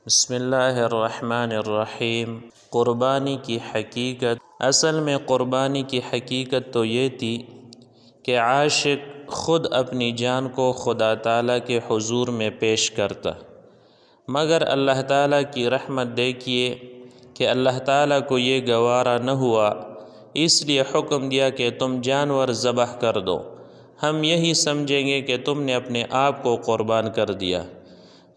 بسم اللہ الرحمن الرحیم۔ قربانی کی حقیقت، اصل میں قربانی کی حقیقت تو یہ تھی کہ عاشق خود اپنی جان کو خدا تعالیٰ کے حضور میں پیش کرتا، مگر اللہ تعالیٰ کی رحمت دیکھیے کہ اللہ تعالیٰ کو یہ گوارا نہ ہوا، اس لیے حکم دیا کہ تم جانور ذبح کر دو، ہم یہی سمجھیں گے کہ تم نے اپنے آپ کو قربان کر دیا۔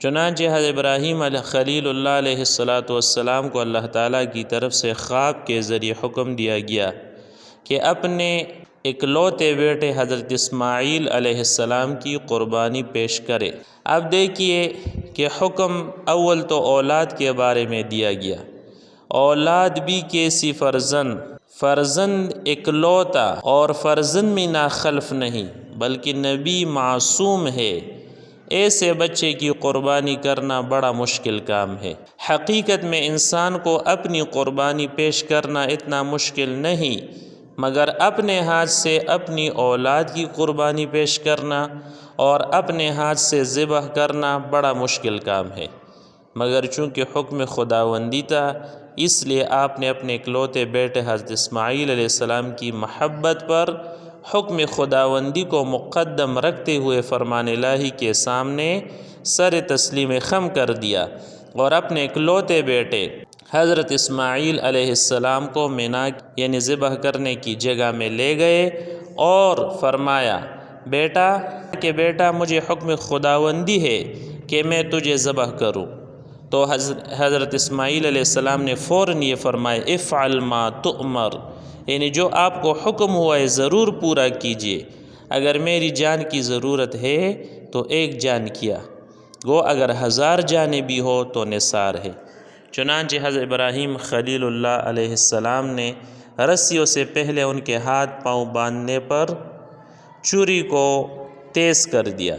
چنانچہ حضرت ابراہیم خلیل اللہ علیہ السلام کو اللہ تعالیٰ کی طرف سے خواب کے ذریعے حکم دیا گیا کہ اپنے اکلوتے بیٹے حضرت اسماعیل علیہ السلام کی قربانی پیش کرے۔ اب دیکھیے کہ حکم اول تو اولاد کے بارے میں دیا گیا، اولاد بھی کیسی فرزند اکلوتا، اور فرزند میں ناخلف نہیں بلکہ نبی معصوم ہے، ایسے بچے کی قربانی کرنا بڑا مشکل کام ہے۔ حقیقت میں انسان کو اپنی قربانی پیش کرنا اتنا مشکل نہیں، مگر اپنے ہاتھ سے اپنی اولاد کی قربانی پیش کرنا اور اپنے ہاتھ سے ذبح کرنا بڑا مشکل کام ہے۔ مگر چونکہ حکم خداوندی تھا، اس لیے آپ نے اپنے اکلوتے بیٹے حضرت اسماعیل علیہ السلام کی محبت پر حکم خداوندی کو مقدم رکھتے ہوئے فرمان الہی کے سامنے سر تسلیم خم کر دیا، اور اپنے اکلوتے بیٹے حضرت اسماعیل علیہ السلام کو مینا یعنی ذبح کرنے کی جگہ میں لے گئے اور فرمایا، بیٹا مجھے حکم خداوندی ہے کہ میں تجھے ذبح کروں۔ تو حضرت اسماعیل علیہ السلام نے فوراً یہ فرمایا، افعل ما تؤمر، یعنی جو آپ کو حکم ہوا ہے ضرور پورا کیجئے، اگر میری جان کی ضرورت ہے تو ایک جان کیا، گو اگر 1000 جانیں بھی ہو تو نثار ہے۔ چنانچہ حضرت ابراہیم خلیل اللہ علیہ السلام نے رسیوں سے پہلے ان کے ہاتھ پاؤں باندھنے پر چھری کو تیز کر دیا۔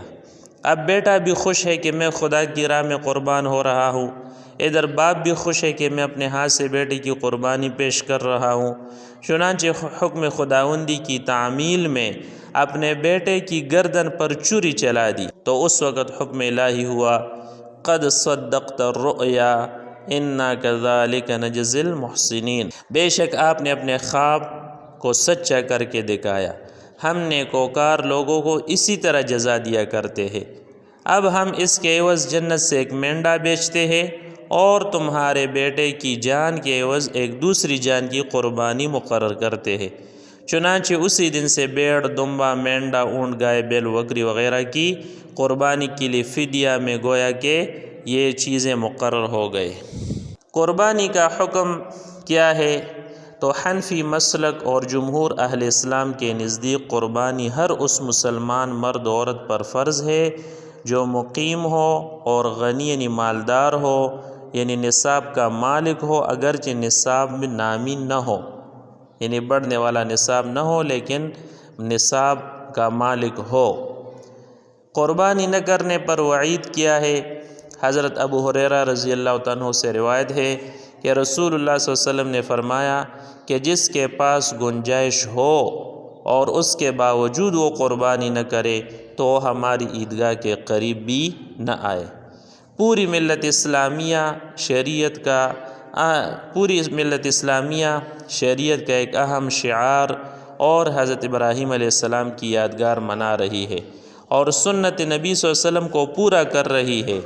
اب بیٹا بھی خوش ہے کہ میں خدا کی راہ میں قربان ہو رہا ہوں، ادھر باپ بھی خوش ہے کہ میں اپنے ہاتھ سے بیٹے کی قربانی پیش کر رہا ہوں۔ چنانچہ حکم خداوندی کی تعمیل میں اپنے بیٹے کی گردن پر چھری چلا دی، تو اس وقت حکم الہی ہوا، قد صدقت الرؤیا انا کذالک نجزی المحسنین، بے شک آپ نے اپنے خواب کو سچا کر کے دکھایا، ہم نیکوکار لوگوں کو اسی طرح جزا دیا کرتے ہیں۔ اب ہم اس کے عوض جنت سے ایک مینڈا بیچتے ہیں اور تمہارے بیٹے کی جان کے عوض ایک دوسری جان کی قربانی مقرر کرتے ہیں۔ چنانچہ اسی دن سے بیڑ، دمبا، مینڈا، اونٹ، گائے، بیل، بکری وغیرہ کی قربانی کے لیے فدیہ میں گویا کہ یہ چیزیں مقرر ہو گئے۔ قربانی کا حکم کیا ہے؟ تو حنفی مسلک اور جمہور اہل اسلام کے نزدیک قربانی ہر اس مسلمان مرد عورت پر فرض ہے جو مقیم ہو اور غنی یعنی مالدار ہو، یعنی نصاب کا مالک ہو، اگرچہ نصاب میں نامی نہ ہو، یعنی بڑھنے والا نصاب نہ ہو لیکن نصاب کا مالک ہو۔ قربانی نہ کرنے پر وعید کیا ہے؟ حضرت ابو ہریرہ رضی اللہ عنہ سے روایت ہے کہ رسول اللہ صلی اللہ علیہ وسلم نے فرمایا کہ جس کے پاس گنجائش ہو اور اس کے باوجود وہ قربانی نہ کرے تو وہ ہماری عیدگاہ کے قریب بھی نہ آئے۔ پوری ملت اسلامیہ شریعت کا ایک اہم شعار اور حضرت ابراہیم علیہ السلام کی یادگار منا رہی ہے اور سنت نبی صلی اللہ علیہ وسلم کو پورا کر رہی ہے۔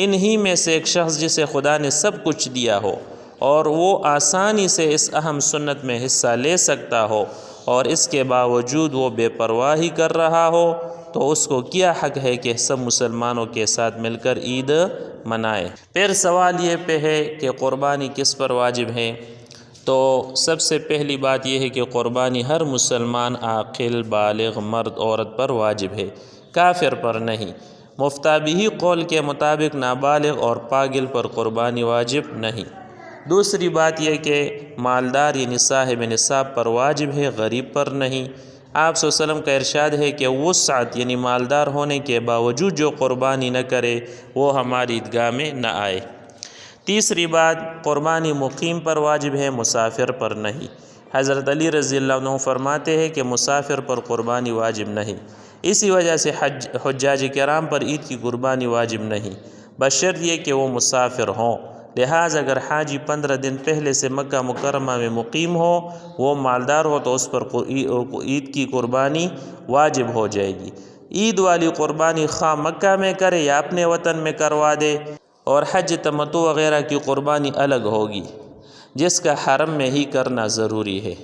انہی میں سے ایک شخص جسے خدا نے سب کچھ دیا ہو اور وہ آسانی سے اس اہم سنت میں حصہ لے سکتا ہو اور اس کے باوجود وہ بے پرواہی کر رہا ہو، تو اس کو کیا حق ہے کہ سب مسلمانوں کے ساتھ مل کر عید منائے؟ پھر سوال یہ پہ ہے کہ قربانی کس پر واجب ہے؟ تو سب سے پہلی بات یہ ہے کہ قربانی ہر مسلمان عاقل بالغ مرد عورت پر واجب ہے، کافر پر نہیں۔ مفتابی قول کے مطابق نابالغ اور پاگل پر قربانی واجب نہیں۔ دوسری بات یہ کہ مالدار یعنی صاحب نصاب پر واجب ہے، غریب پر نہیں۔ آپ صلی اللہ علیہ وسلم کا ارشاد ہے کہ وسعت یعنی مالدار ہونے کے باوجود جو قربانی نہ کرے وہ ہماری عیدگاہ میں نہ آئے۔ تیسری بات، قربانی مقیم پر واجب ہے، مسافر پر نہیں۔ حضرت علی رضی اللہ عنہ فرماتے ہیں کہ مسافر پر قربانی واجب نہیں، اسی وجہ سے حجاج کرام پر عید کی قربانی واجب نہیں، بشرط یہ کہ وہ مسافر ہوں۔ لہٰذا اگر حاجی 15 دن پہلے سے مکہ مکرمہ میں مقیم ہو، وہ مالدار ہو، تو اس پر عید کی قربانی واجب ہو جائے گی۔ عید والی قربانی خواہ مکہ میں کرے یا اپنے وطن میں کروا دے، اور حج تمتع وغیرہ کی قربانی الگ ہوگی جس کا حرم میں ہی کرنا ضروری ہے۔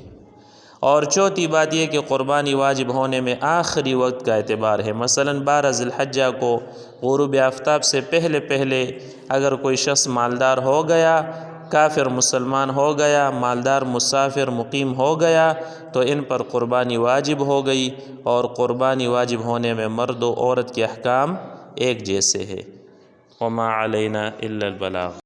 اور چوتھی بات یہ کہ قربانی واجب ہونے میں آخری وقت کا اعتبار ہے۔ مثلاً 12 ذی الحجہ کو غروب آفتاب سے پہلے اگر کوئی شخص مالدار ہو گیا، کافر مسلمان ہو گیا، مالدار مسافر مقیم ہو گیا، تو ان پر قربانی واجب ہو گئی، اور قربانی واجب ہونے میں مرد و عورت کے احکام ایک جیسے ہے۔ وما علینا الا البلاغ۔